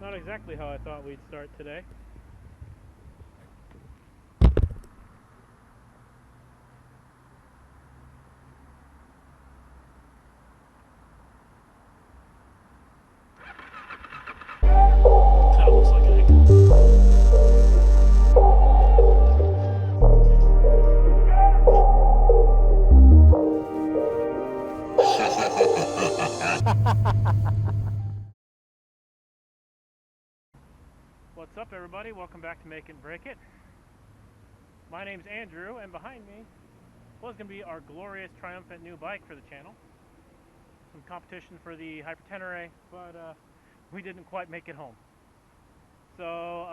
Not exactly how I thought we'd start today. Kind of looks like an egg. What's up, everybody? Welcome back to Make It and Break It. My name's Andrew, and behind me was going to be our glorious, triumphant new bike for the channel. Some competition for the HyperTenere, but we didn't quite make it home. So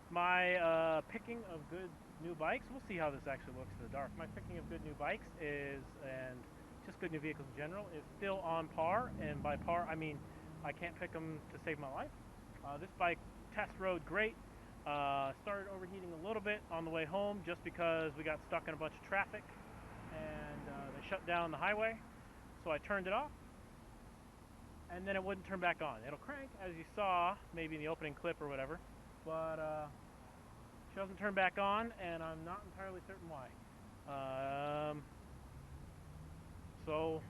my picking of good new bikes, we'll see how this actually looks in the dark. My picking of good new bikes is, and just good new vehicles in general, is still on par. And by par, I mean I can't pick them to save my life. This bike test rode great. Started overheating a little bit on the way home just because we got stuck in a bunch of traffic and they shut down the highway. So I turned it off and then it wouldn't turn back on. It'll crank, as you saw maybe in the opening clip or whatever, but she doesn't turn back on, and I'm not entirely certain why. So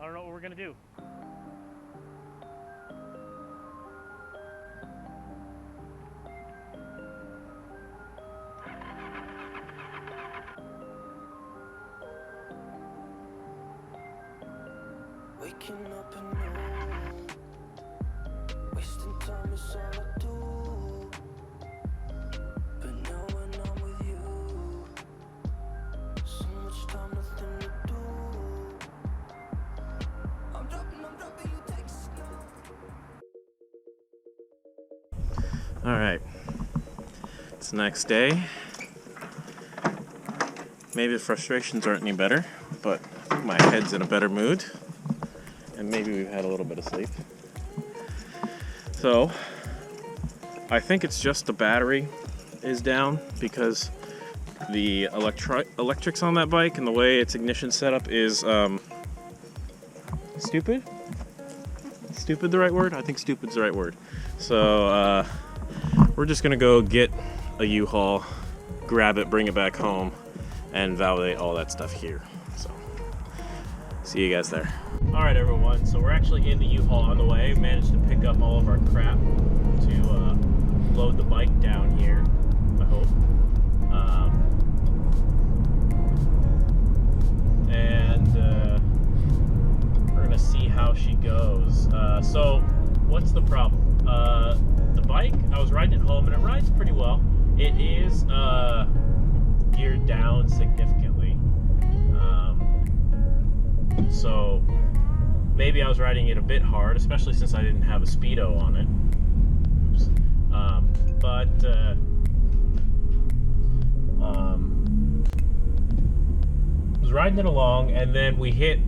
I don't know what we're gonna do. Waking up and noon, wasting time is all I do. But now when I'm with you, so much time, nothing to do. I'm dropping, you take snow. Alright, it's the next day. Maybe the frustrations aren't any better, but my head's in a better mood. And maybe we've had a little bit of sleep. So I think it's just the battery is down because the electrics on that bike and the way its ignition setup is stupid? Stupid the right word? I think stupid's the right word. So we're just gonna go get a U-Haul, grab it, bring it back home, and validate all that stuff here. So see you guys there. Alright everyone, so we're actually in the U-Haul on the way. Managed to pick up all of our crap to load the bike down here, I hope. And we're gonna see how she goes. So what's the problem? The bike, I was riding it home and it rides pretty well. It is geared down significantly. So maybe I was riding it a bit hard, especially since I didn't have a speedo on it. Oops. I was riding it along, and then we hit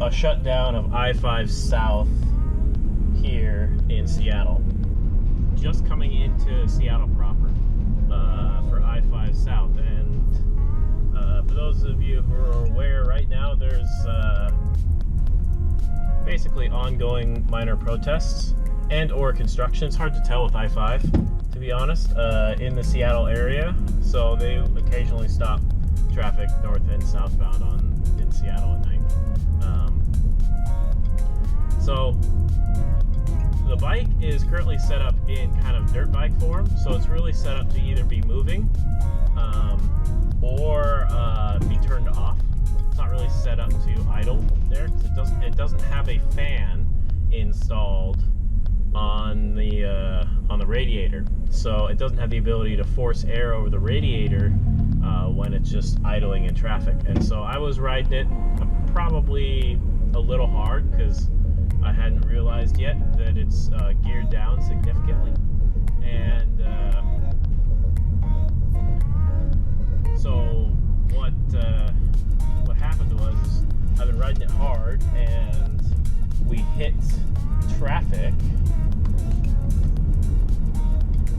a shutdown of I-5 South here in Seattle. Just coming into Seattle proper for I-5 South, and for those of you who are aware, right now there's basically ongoing minor protests and or construction. It's hard to tell with I-5, to be honest, in the Seattle area. So they occasionally stop traffic north and southbound in Seattle at night. So the bike is currently set up in kind of dirt bike form. So it's really set up to either be moving or be turned off. It's not really set up to idle there because it doesn't have a fan installed on the radiator, so it doesn't have the ability to force air over the radiator when it's just idling in traffic. And so I was riding it probably a little hard because I hadn't realized yet that it's geared down significantly, and so what happened was I've been riding it hard and we hit traffic,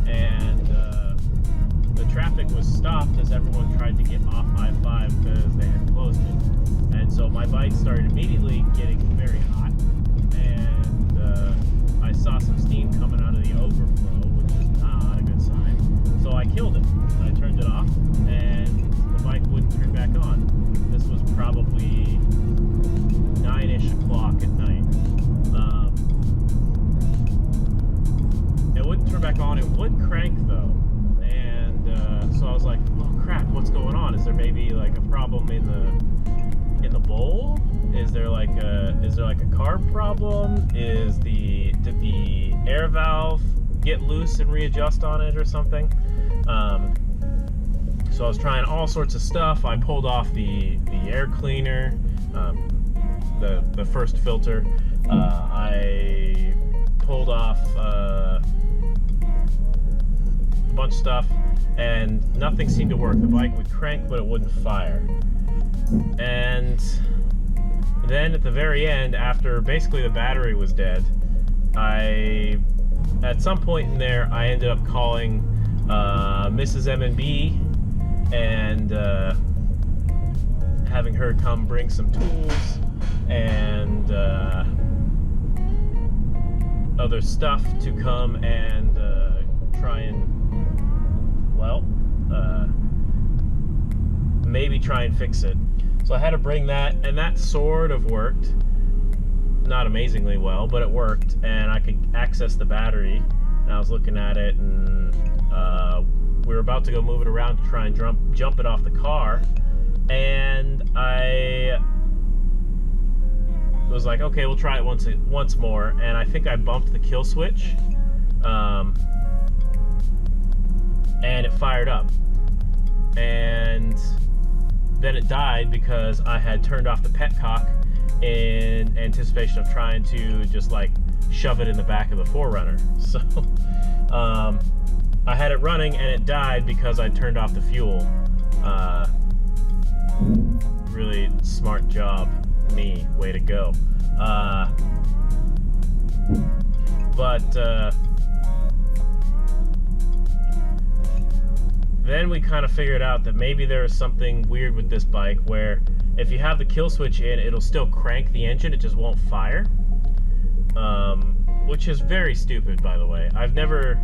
and the traffic was stopped as everyone tried to get off I-5 because they had closed it. And so my bike started immediately getting very hot, and Is there maybe like a problem in the bowl? Is there like a carb problem? Did the air valve get loose and readjust on it or something? So I was trying all sorts of stuff. I pulled off the air cleaner, the first filter. I pulled off a bunch of stuff, and nothing seemed to work. The bike would crank, but it wouldn't fire. And then at the very end, after basically the battery was dead, at some point in there, I ended up calling Mrs. M&B and having her come bring some tools and other stuff to come and try and, well, maybe try and fix it. So I had to bring that, and that sort of worked. Not amazingly well, but it worked, and I could access the battery. And I was looking at it, and we were about to go move it around to try and jump it off the car, and I was like, okay, we'll try it once more. And I think I bumped the kill switch, and it fired up, and then it died because I had turned off the petcock in anticipation of trying to just like shove it in the back of the 4Runner. So I had it running and it died because I turned off the fuel. Really smart job, me. Way to go. Then we kind of figured out that maybe there is something weird with this bike where if you have the kill switch in, it'll still crank the engine, it just won't fire. Which is very stupid, by the way. I've never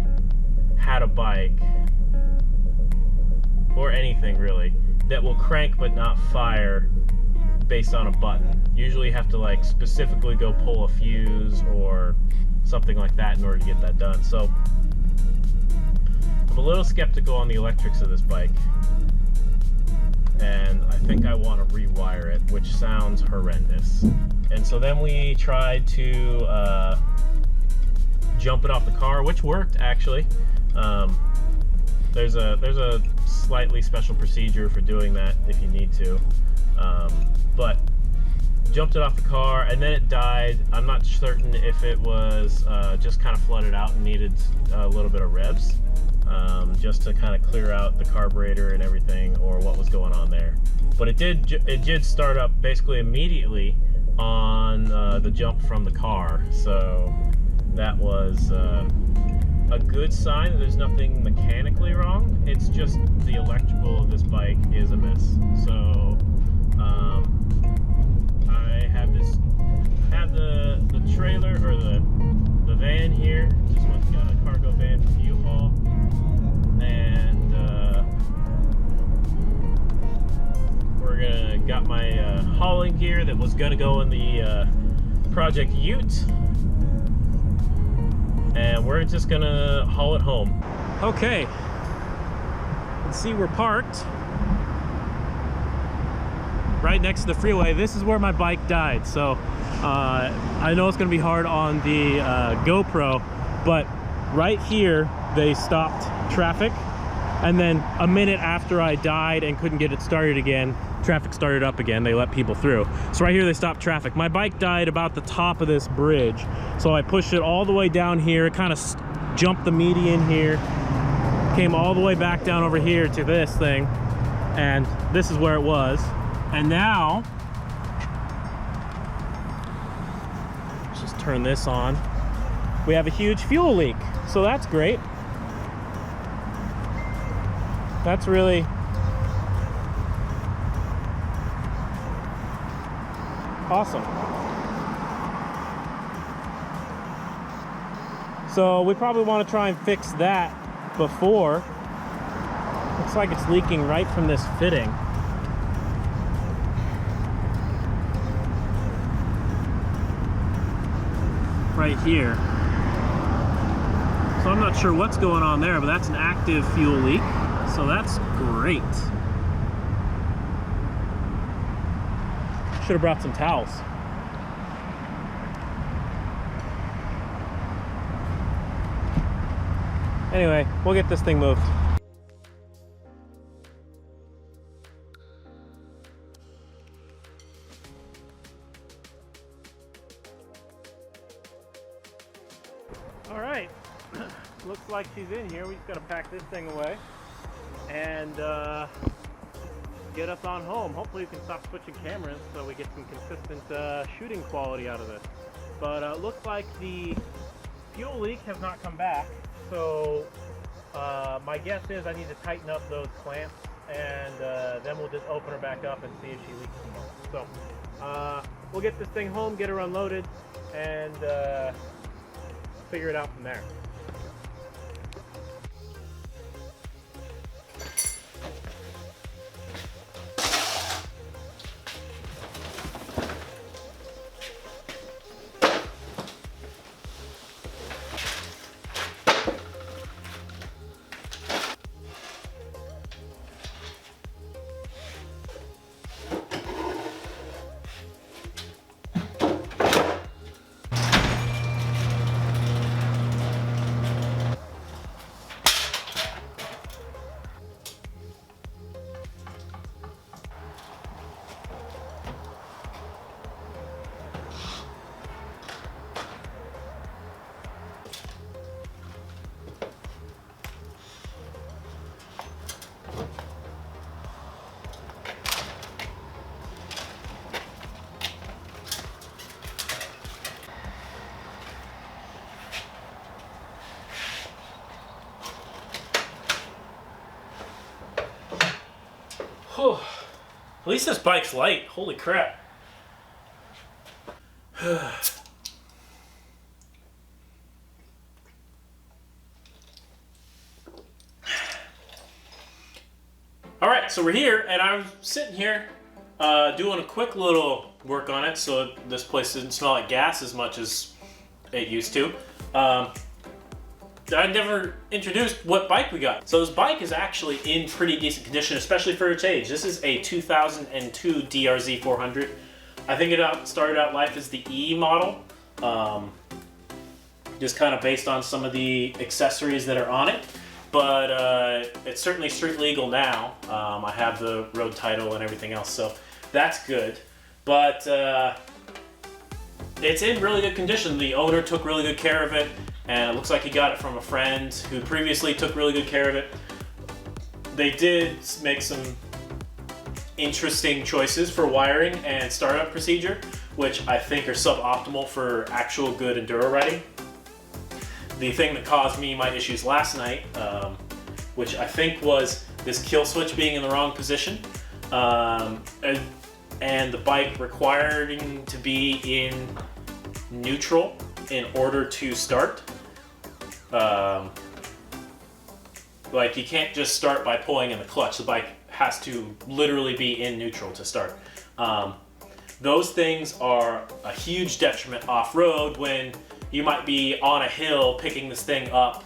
had a bike, or anything really, that will crank but not fire based on a button. Usually you have to like specifically go pull a fuse or something like that in order to get that done. So I'm a little skeptical on the electrics of this bike, and I think I want to rewire it, which sounds horrendous. And so then we tried to jump it off the car, which worked actually. There's a slightly special procedure for doing that if you need to, but jumped it off the car, and then it died. I'm not certain if it was just kind of flooded out and needed a little bit of revs, just to kind of clear out the carburetor and everything, or what was going on there. But it did start up basically immediately on the jump from the car, so that was a good sign that there's nothing mechanically wrong. It's just the electrical of this bike is a mess. So I have the trailer, or the van here. This one's got a cargo van from U-Haul, and got my hauling gear that was gonna go in the Project Ute, and we're just gonna haul it home. Okay, you can see we're parked right next to the freeway. This is where my bike died, so I know it's gonna be hard on the GoPro, but right here they stopped traffic, and then a minute after I died and couldn't get it started again, traffic started up again. They let people through. So right here they stopped traffic. My bike died about the top of this bridge, so I pushed it all the way down here. It kind of jumped the median here, came all the way back down over here to this thing, and this is where it was. And now, let's just turn this on. We have a huge fuel leak, so that's great. That's really awesome. So we probably want to try and fix that before. Looks like it's leaking right from this fitting. Right here. So I'm not sure what's going on there, but that's an active fuel leak. So that's great. Should have brought some towels. Anyway, we'll get this thing moved. All right, looks like she's in here. We just gotta pack this thing away and get us on home. Hopefully we can stop switching cameras so we get some consistent shooting quality out of this. But looks like the fuel leak has not come back, so my guess is I need to tighten up those clamps, and then we'll just open her back up and see if she leaks some more. So we'll get this thing home, get her unloaded, and figure it out from there. Whew. At least this bike's light. Holy crap. Alright, so we're here, and I'm sitting here doing a quick little work on it so this place didn't smell like gas as much as it used to. I never introduced what bike we got. So this bike is actually in pretty decent condition, especially for its age. This is a 2002 DRZ-400. I think it started out life as the E model, just kind of based on some of the accessories that are on it. But it's certainly street legal now. I have the road title and everything else, so that's good. But it's in really good condition. The owner took really good care of it, and it looks like he got it from a friend who previously took really good care of it. They did make some interesting choices for wiring and startup procedure, which I think are suboptimal for actual good enduro riding. The thing that caused me my issues last night, which I think was this kill switch being in the wrong position, and the bike requiring to be in neutral in order to start. Like, you can't just start by pulling in the clutch. The bike has to literally be in neutral to start. Those things are a huge detriment off-road when you might be on a hill picking this thing up,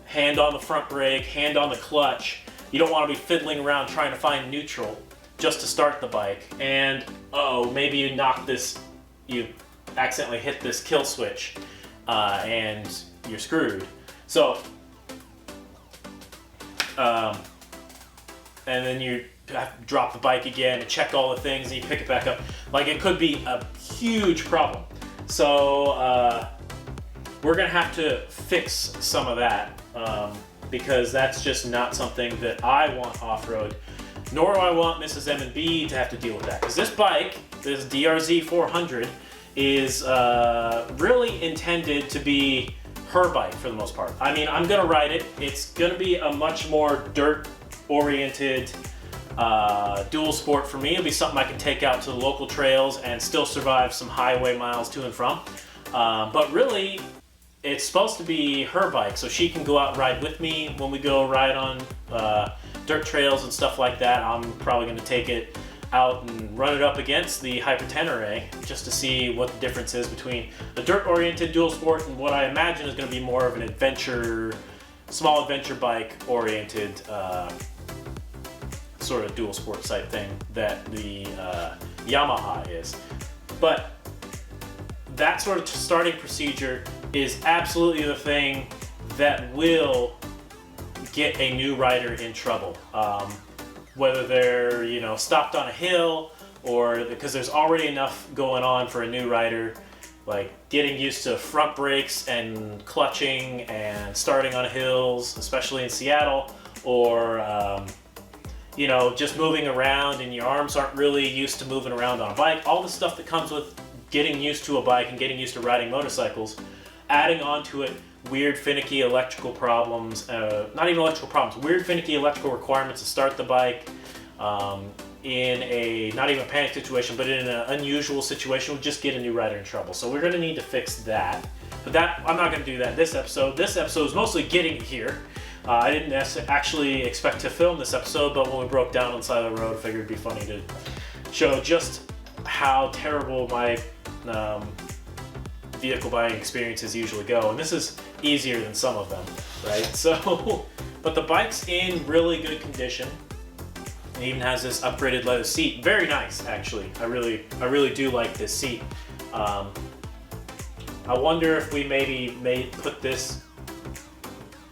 hand on the front brake, hand on the clutch. You don't want to be fiddling around trying to find neutral just to start the bike, and maybe you knock this, you accidentally hit this kill switch, and you're screwed. So, and then you have to drop the bike again and check all the things, and you pick it back up. Like, it could be a huge problem. So we're gonna have to fix some of that, because that's just not something that I want off-road, nor do I want Mrs. M&B to have to deal with that. Because this bike, this DRZ-400, is really intended to be her bike for the most part. I mean, I'm gonna ride it. It's gonna be a much more dirt-oriented dual sport for me. It'll be something I can take out to the local trails and still survive some highway miles to and from. But really, it's supposed to be her bike, so she can go out and ride with me when we go ride on dirt trails and stuff like that. I'm probably going to take it out and run it up against the HyperTenere just to see what the difference is between a dirt-oriented dual sport and what I imagine is going to be more of an adventure, small adventure bike-oriented sort of dual sport type thing that the Yamaha is. But that sort of starting procedure is absolutely the thing that will get a new rider in trouble. Whether they're, you know, stopped on a hill, or because there's already enough going on for a new rider, like getting used to front brakes and clutching and starting on hills, especially in Seattle, or you know, just moving around and your arms aren't really used to moving around on a bike. All the stuff that comes with getting used to a bike and getting used to riding motorcycles, adding on to it weird finicky electrical problems, not even electrical problems, weird finicky electrical requirements to start the bike in a, not even a panic situation, but in an unusual situation would just get a new rider in trouble. So we're going to need to fix that. But that, I'm not going to do that this episode. This episode is mostly getting here. I didn't actually expect to film this episode, but when we broke down on the side of the road, I figured it'd be funny to show just how terrible my vehicle buying experiences usually go. And this is easier than some of them, right? So, but the bike's in really good condition. It even has this upgraded leather seat. Very nice, actually. I really do like this seat. I wonder if we maybe put this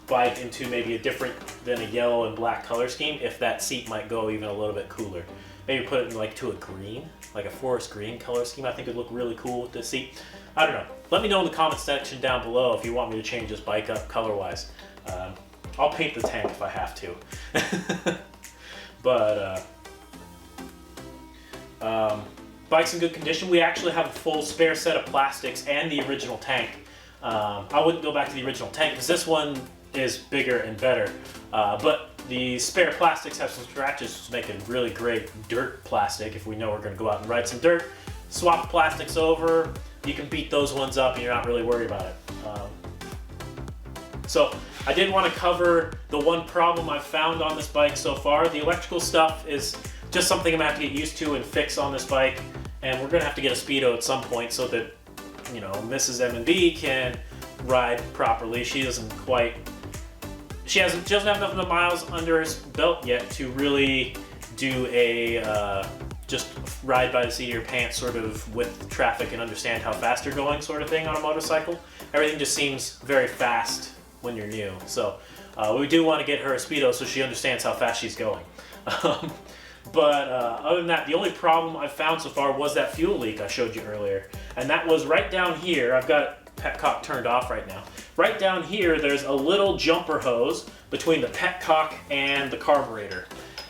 bike into maybe a different than a yellow and black color scheme, if that seat might go even a little bit cooler. Maybe put it in like to a green, like a forest green color scheme. I think it'd look really cool with this seat. I don't know. Let me know in the comment section down below if you want me to change this bike up color-wise. I'll paint the tank if I have to. But bike's in good condition. We actually have a full spare set of plastics and the original tank. I wouldn't go back to the original tank because this one is bigger and better. But the spare plastics have some scratches, which make it really great dirt plastic if we know we're going to go out and ride some dirt. Swap the plastics over. You can beat those ones up and you're not really worried about it. So I did want to cover the one problem I've found on this bike so far. The electrical stuff is just something I'm going to have to get used to and fix on this bike. And we're going to have to get a speedo at some point so that, you know, Mrs. M&B can ride properly. She doesn't have enough miles under her belt yet to really do a just ride by the seat of your pants sort of with traffic and understand how fast you're going sort of thing on a motorcycle. Everything just seems very fast when you're new. So we do want to get her a speedo so she understands how fast she's going. But other than that, the only problem I've found so far was that fuel leak I showed you earlier. And that was right down here. I've got petcock turned off right now. Right down here, there's a little jumper hose between the petcock and the carburetor.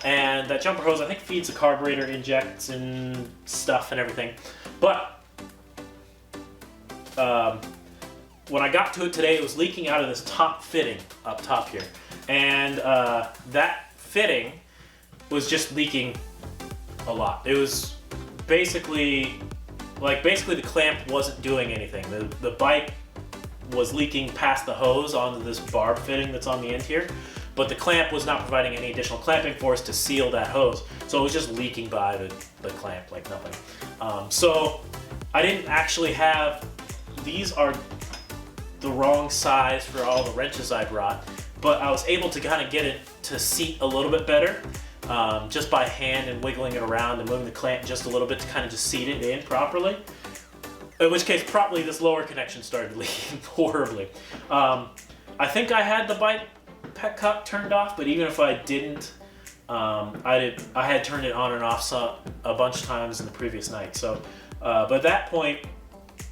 And that jumper hose, I think, feeds the carburetor, injects and stuff and everything. But when I got to it today, it was leaking out of this top fitting up top here. And that fitting was just leaking a lot. It was basically the clamp wasn't doing anything. The bike was leaking past the hose onto this barb fitting that's on the end here, but the clamp was not providing any additional clamping force to seal that hose. So it was just leaking by the clamp like nothing. So I didn't actually have, these are the wrong size for all the wrenches I brought, but I was able to kind of get it to seat a little bit better. Just by hand and wiggling it around and moving the clamp just a little bit to kind of just seat it in properly. In which case, probably this lower connection started leaking horribly. I think I had the bike petcock turned off, but even if I didn't, I had turned it on and off a bunch of times in the previous night. So, but at that point,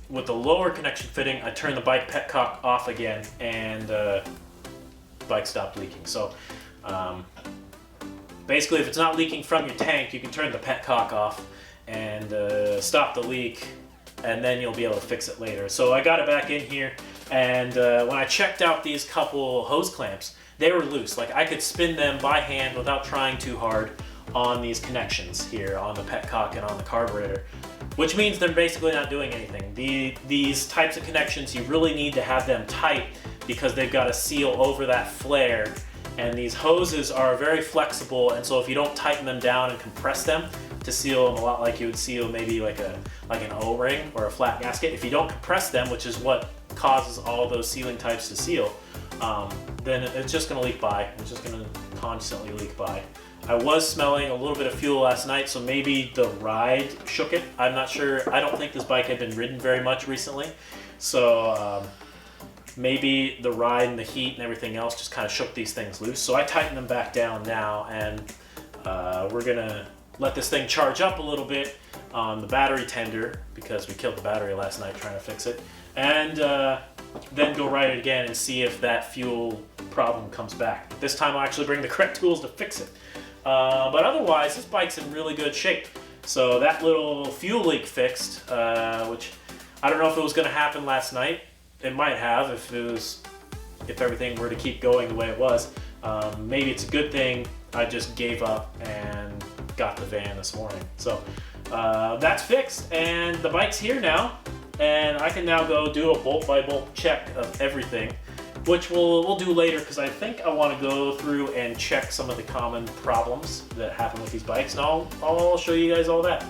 with the lower connection fitting, I turned the bike petcock off again, and the bike stopped leaking. So. Basically, if it's not leaking from your tank, you can turn the petcock off and stop the leak, and then you'll be able to fix it later. So I got it back in here, and when I checked out these couple hose clamps, they were loose. Like, I could spin them by hand without trying too hard on these connections here on the petcock and on the carburetor, which means they're basically not doing anything. These types of connections, you really need to have them tight because they've got to seal over that flare. And these hoses are very flexible, and so if you don't tighten them down and compress them to seal them a lot like you would seal maybe like an O-ring or a flat gasket, if you don't compress them, which is what causes all those sealing types to seal, then it's just going to leak by. It's just going to constantly leak by. I was smelling a little bit of fuel last night, so maybe the ride shook it. I'm not sure. I don't think this bike had been ridden very much recently, so maybe the ride and the heat and everything else just kind of shook these things loose. So I tightened them back down now, and we're gonna let this thing charge up a little bit on the battery tender, because we killed the battery last night trying to fix it, and then go ride it again and see if that fuel problem comes back. This time I'll actually bring the correct tools to fix it. But otherwise, this bike's in really good shape. So that little fuel leak fixed, which I don't know if it was going to happen last night. It might have if everything were to keep going the way it was. Maybe it's a good thing I just gave up and got the van this morning. So that's fixed, and the bike's here now, and I can now go do a bolt by bolt check of everything, which we'll do later, because I think I want to go through and check some of the common problems that happen with these bikes, and I'll show you guys all that.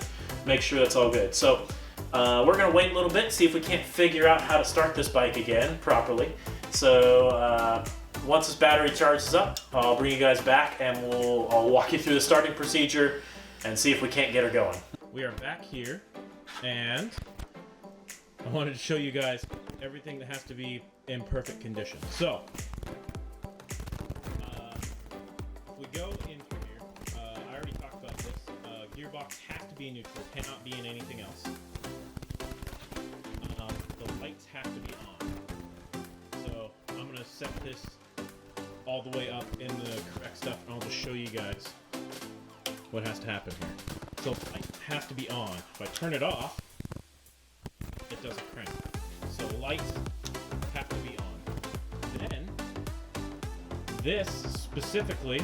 Make sure that's all good. So we're going to wait a little bit, see if we can't figure out how to start this bike again properly. So once this battery charges up, I'll bring you guys back, and I'll walk you through the starting procedure and see if we can't get her going. We are back here, and I wanted to show you guys everything that has to be in perfect condition. So, if we go into here, I already talked about this. Gearbox has to be in neutral, cannot be in anything else. The lights have to be on. So, I'm going to set this all the way up in the correct stuff, and I'll just show you guys what has to happen here. So, the light has to be on. If I turn it off, it doesn't crank. So lights have to be on. Then, this specifically,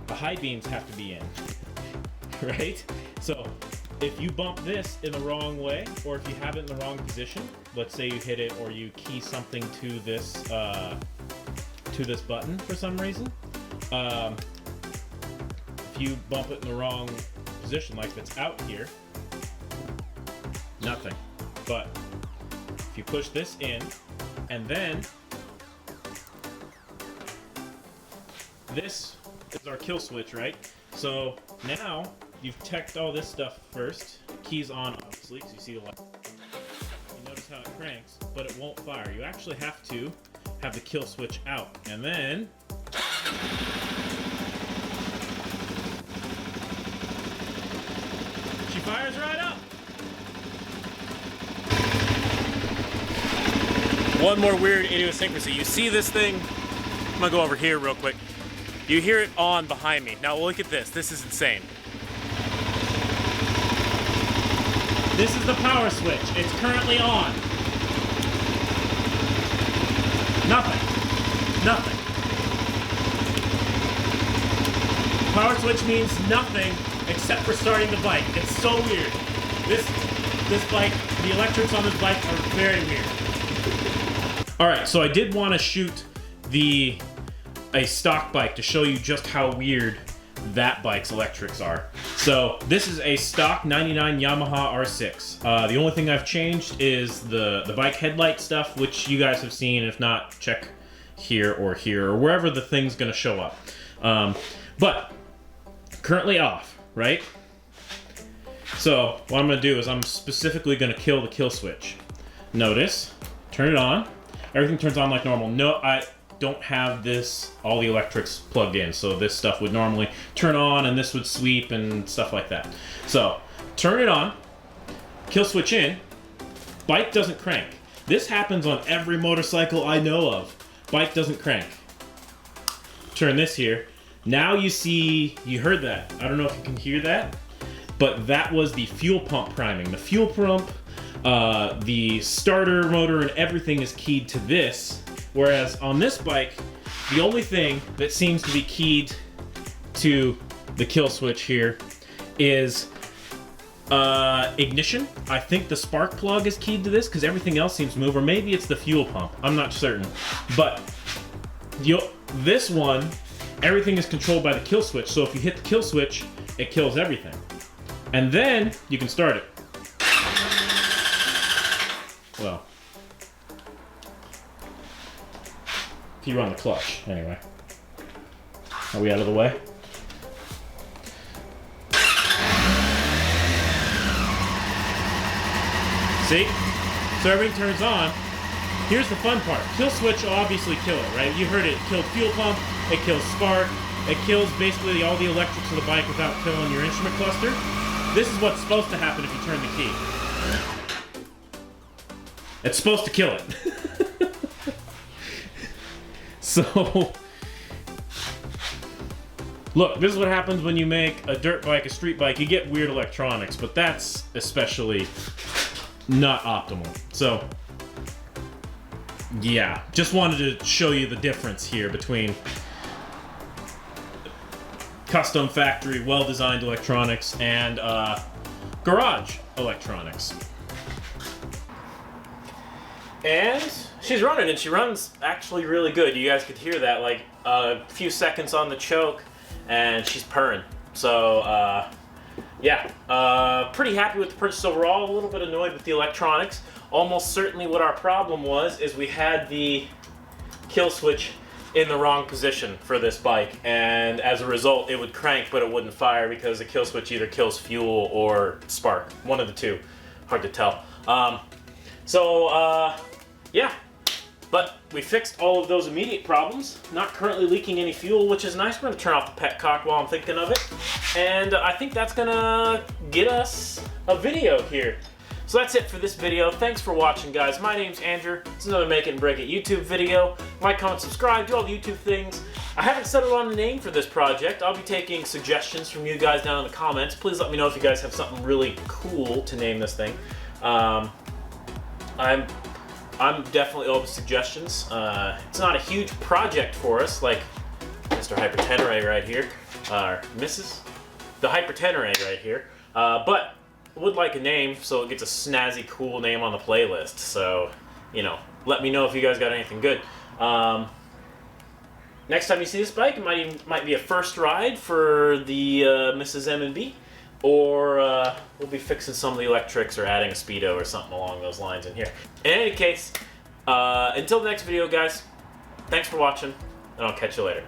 the high beams have to be in, right? So if you bump this in the wrong way, or if you have it in the wrong position, let's say you hit it or you key something to this button for some reason, if you bump it in the wrong position, like if it's out here, nothing. But if you push this in, and then this is our kill switch, right? So now you've teched all this stuff first. Keys on, obviously, because you see the light. You notice how it cranks, but it won't fire. You actually have to have the kill switch out, and then she fires right up. One more weird idiosyncrasy. You see this thing? I'm gonna go over here real quick. You hear it on behind me. Now look at this. This is insane. This is the power switch. It's currently on. Nothing. Nothing. Power switch means nothing except for starting the bike. It's so weird. This bike, the electrics on this bike are very weird. Alright, so I did want to shoot a stock bike to show you just how weird that bike's electrics are. So this is a stock 99 Yamaha R6. The only thing I've changed is the bike headlight stuff, which you guys have seen. If not, check here or wherever the thing's going to show up. But currently off, right? So what I'm going to do is I'm specifically going to kill the kill switch. Notice, turn it on. Everything turns on like normal. No, I don't have all the electrics plugged in, so this stuff would normally turn on and this would sweep and stuff like that. So turn it on, kill switch in, bike doesn't crank. This happens on every motorcycle I know of. Bike doesn't crank. Turn this here. Now you see, you heard that. I don't know if you can hear that, but that was the fuel pump priming. The fuel pump, the starter motor and everything is keyed to this, whereas on this bike, the only thing that seems to be keyed to the kill switch here is ignition. I think the spark plug is keyed to this because everything else seems to move, or maybe it's the fuel pump. I'm not certain. But this one, everything is controlled by the kill switch, so if you hit the kill switch, it kills everything. And then you can start it. Well, if you run the clutch, anyway. Are we out of the way? See? So everything turns on. Here's the fun part. Kill switch will obviously kill it, right? You heard it. It killed fuel pump. It kills spark. It kills basically all the electrics of the bike without killing your instrument cluster. This is what's supposed to happen if you turn the key. It's supposed to kill it. So, look, this is what happens when you make a dirt bike a street bike. You get weird electronics, but that's especially not optimal. So, yeah, just wanted to show you the difference here between custom factory, well-designed electronics and garage electronics. And she's running, and she runs actually really good. You guys could hear that, like a few seconds on the choke, and she's purring. So, yeah, pretty happy with the purchase overall. A little bit annoyed with the electronics. Almost certainly what our problem was is we had the kill switch in the wrong position for this bike, and as a result it would crank but it wouldn't fire because the kill switch either kills fuel or spark. One of the two. Hard to tell. Yeah, but we fixed all of those immediate problems. Not currently leaking any fuel, which is nice. We're going to turn off the petcock while I'm thinking of it. And I think that's going to get us a video here. So that's it for this video. Thanks for watching, guys. My name's Andrew. It's another Make It and Break It YouTube video. Like, comment, subscribe, do all the YouTube things. I haven't settled on a name for this project. I'll be taking suggestions from you guys down in the comments. Please let me know if you guys have something really cool to name this thing. I'm definitely open to suggestions. It's not a huge project for us, like Mr. HyperTenere right here, or Mrs. the HyperTenere right here, but would like a name so it gets a snazzy, cool name on the playlist. So, you know, let me know if you guys got anything good. Next time you see this bike, it might be a first ride for the Mrs. M&B. Or we'll be fixing some of the electrics or adding a speedo or something along those lines in here. In any case, until the next video, guys, thanks for watching, and I'll catch you later.